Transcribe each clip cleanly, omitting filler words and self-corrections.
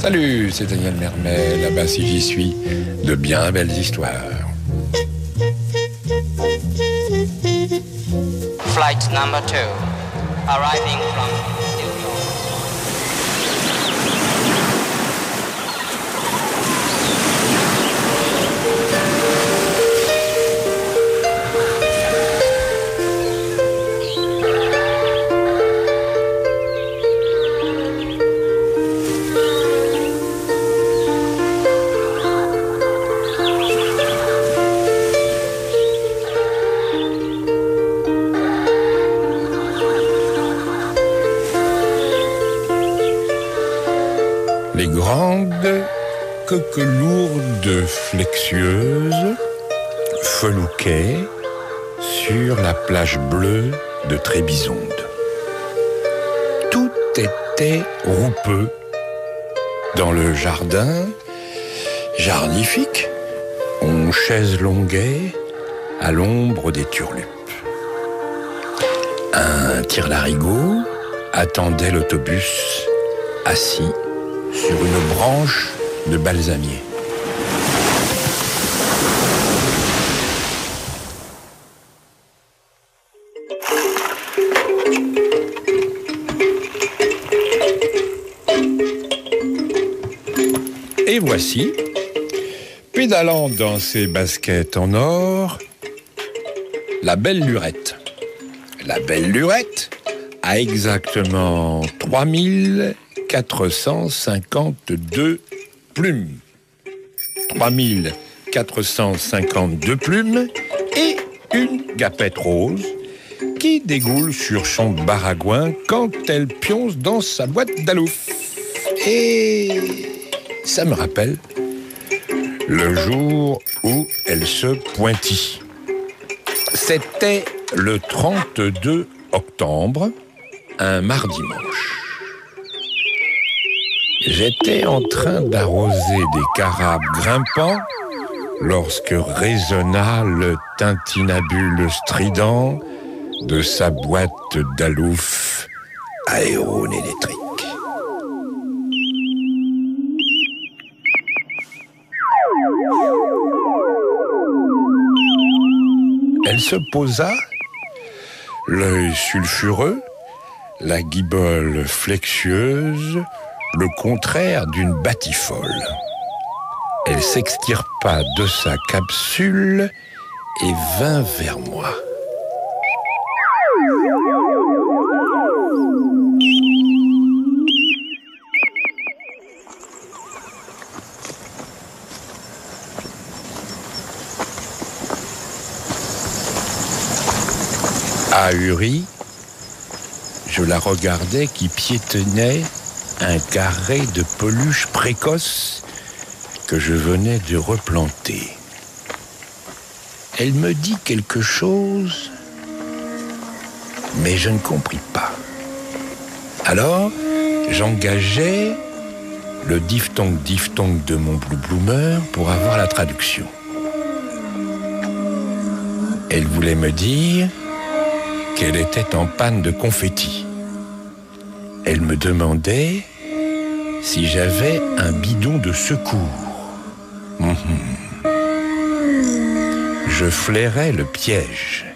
Salut, c'est Daniel Mermet, là-bas si j'y suis, de bien belles histoires. Flight number 2, arriving from New York. Les grandes coquelourdes flexueuses felouquaient sur la plage bleue de Trébizonde. Tout était roupeux dans le jardin jarnifique. On chaise-longuait à l'ombre des turlupes. Un tire-larigot attendait l'autobus assis sur une branche de balsamier. Et voici, pédalant dans ses baskets en or, la belle lurette. La belle lurette a exactement 3452 plumes. 3452 plumes et une guapette rose qui dégoule sur son baragouin quand elle pionce dans sa boîte d'alouf. Et ça me rappelle le jour où elle se pointit. C'était le 32 octobre, un mardi-manche. J'étais en train d'arroser des carabes grimpants lorsque résonna le tintinabule strident de sa boîte d'alouf aéronélétrique. Elle se posa, l'œil sulfureux, la guibole flexueuse, le contraire d'une batifole. Elle s'extirpa de sa capsule et vint vers moi. Ahurie, je la regardais qui piétinait un carré de peluche précoce que je venais de replanter. Elle me dit quelque chose, mais je ne compris pas. Alors, j'engageai le diphtongue de mon Blue Bloomer pour avoir la traduction. Elle voulait me dire qu'elle était en panne de confetti. Elle me demandait si j'avais un bidon de secours. Je flairais le piège.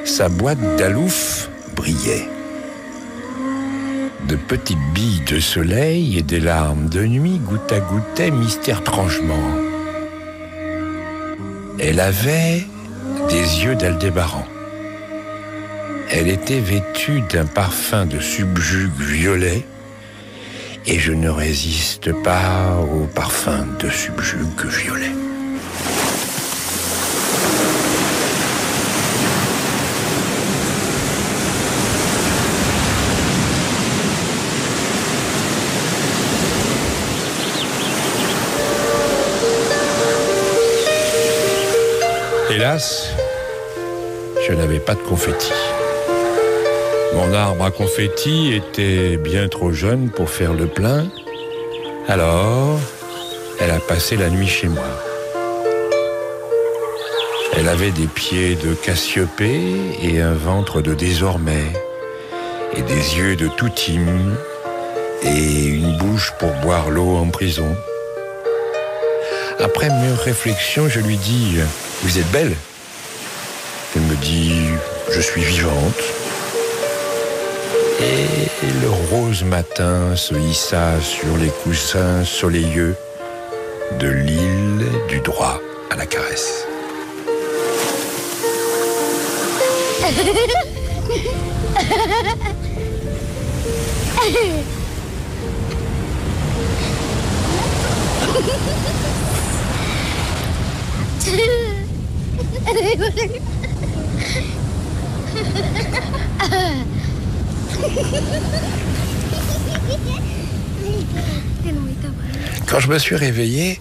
Sa boîte d'alouf brillait. De petites billes de soleil et des larmes de nuit goutte à gouttaient mystère tranchement. Elle avait des yeux d'Aldébaran. Elle était vêtue d'un parfum de subjugue violet et je ne résiste pas au parfum de subjugue violet. Hélas, je n'avais pas de confetti. Mon arbre à confetti était bien trop jeune pour faire le plein. Alors, elle a passé la nuit chez moi. Elle avait des pieds de Cassiopée et un ventre de désormais, et des yeux de Toutime, et une bouche pour boire l'eau en prison. Après mûre réflexion, je lui dis « Vous êtes belle ?» Elle me dit « Je suis vivante ». Et le rose matin se hissa sur les coussins soleilleux de l'île du droit à la caresse. Quand je me suis réveillé,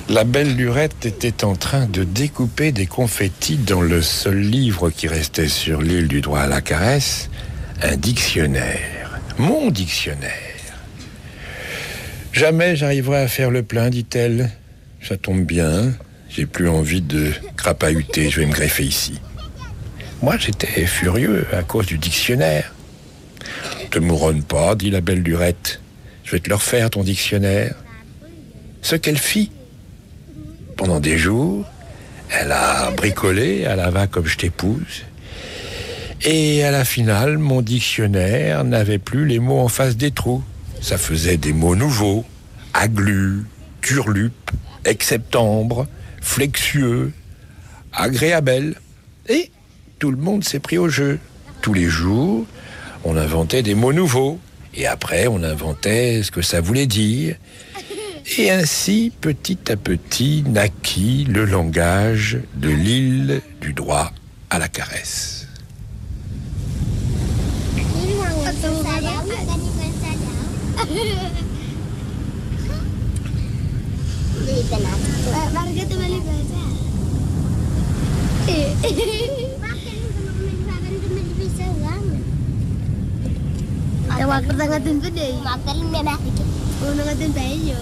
la belle lurette était en train de découper des confettis dans le seul livre qui restait sur l'île du droit à la caresse, un dictionnaire, mon dictionnaire. Jamais j'arriverai à faire le plein, dit-elle. Ça tombe bien, j'ai plus envie de crapahuter, je vais me greffer ici. Moi, j'étais furieux à cause du dictionnaire. Te mouronne pas, dit la belle lurette. Je vais te le refaire, ton dictionnaire. Ce qu'elle fit. Pendant des jours, elle a bricolé à la va comme je t'épouse. Et à la finale, mon dictionnaire n'avait plus les mots en face des trous. Ça faisait des mots nouveaux. Aglu, turlupe, exceptembre, flexieux, agréable. Et tout le monde s'est pris au jeu. Tous les jours, on inventait des mots nouveaux. Et après, on inventait ce que ça voulait dire. Et ainsi, petit à petit, naquit le langage de l'île du droit à la caresse. Waktu ngatin gede. Makan merah dikit. Oh, ngatin bayo.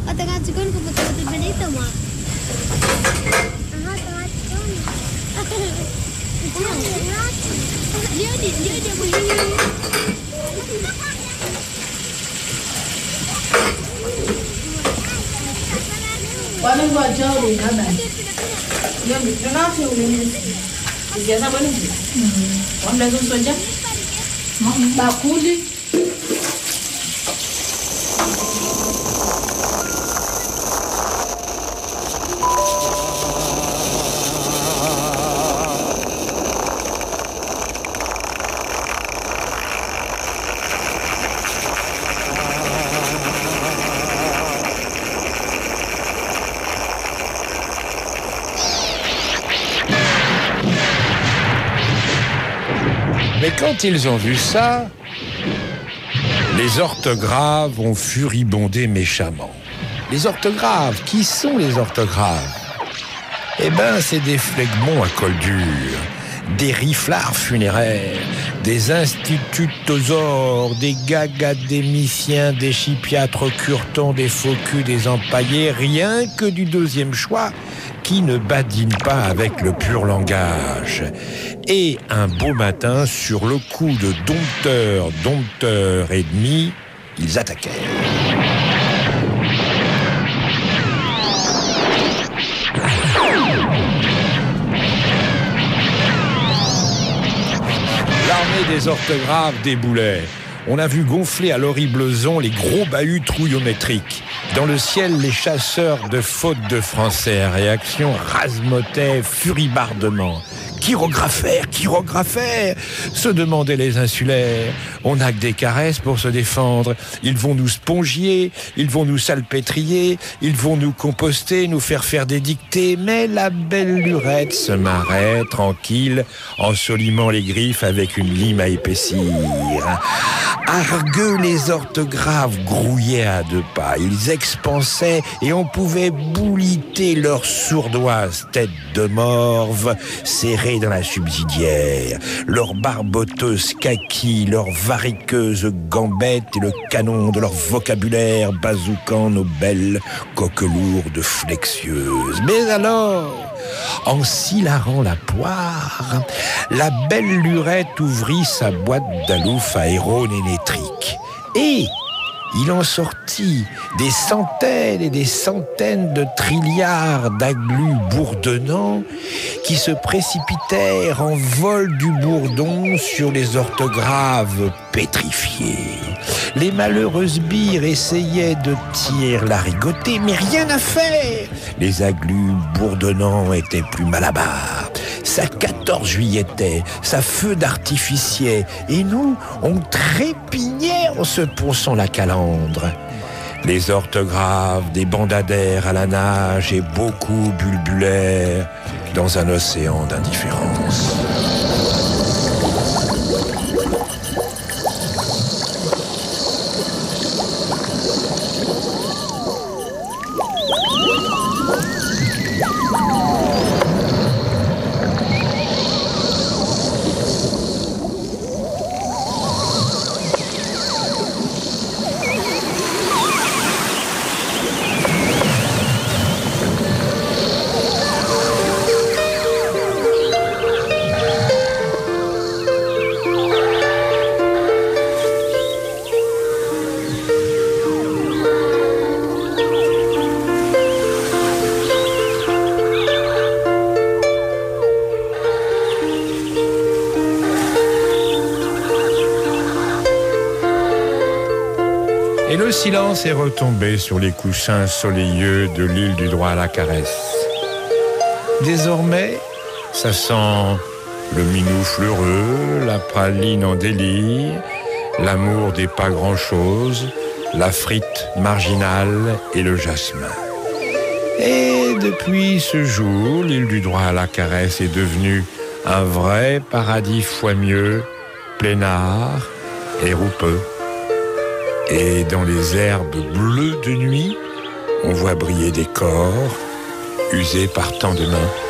Kata ngatikon ko betul-betul beda itu, Mak. Dia begini. Wala gua jauh ni ada. Yang kenapa sih ini? Biasa boleh sih. Wala tu saja. Bakuli. Mais quand ils ont vu ça, les orthographes ont furibondé méchamment. Les orthographes, qui sont les orthographes? Eh ben, c'est des flegmons à col dur, des riflards funéraires, des institutosaures, des gagadémiciens, des chipiatres curtons, des faux culs, des empaillés, rien que du deuxième choix, qui ne badine pas avec le pur langage. Et un beau matin, sur le coup de dompteur et demi, ils attaquèrent. L'armée des orthographes déboulait. On a vu gonfler à l'horrible-zon les gros bahuts trouillométriques. Dans le ciel, les chasseurs de fautes de français à réaction rasemotaient furibardement. Chirographaire, se demandaient les insulaires. On n'a que des caresses pour se défendre. Ils vont nous spongier, ils vont nous salpêtrier, ils vont nous composter, nous faire des dictées. Mais la belle lurette se marrait tranquille, en solimant les griffes avec une lime à épaissir. Argueux, les orthographes grouillaient à deux pas. Ils expansaient et on pouvait bouliter leurs sourdoises têtes de morve serrées dans la subsidiaire, leurs barboteuses kaki, leurs variqueuses gambettes et le canon de leur vocabulaire bazooquant nos belles coquelourdes flexieuses. Mais alors, en silarant la poire, la belle lurette ouvrit sa boîte d'alouf aéronénétrique Et il en sortit des centaines et des centaines de trilliards d'aglus bourdonnants qui se précipitèrent en vol du bourdon sur les orthographes pétrifiées. Les malheureuses bières essayaient de tirer la rigotée, mais rien à faire. Les aglus bourdonnants étaient plus malabares. Ça 14 juilletait, ça feu d'artificier, et nous, on trépignait en se ponçant la calandre. Les orthographes des bandadères à la nage et beaucoup bulbulèrent dans un océan d'indifférence. Et le silence est retombé sur les coussins soleilleux de l'île du droit à la caresse. Désormais, ça sent le minou fleureux, la praline en délire, l'amour des pas grand-chose, la frite marginale et le jasmin. Et depuis ce jour, l'île du droit à la caresse est devenue un vrai paradis fois mieux, plénard et roupeux. Et dans les herbes bleues de nuit, on voit briller des corps usés par tant de mains.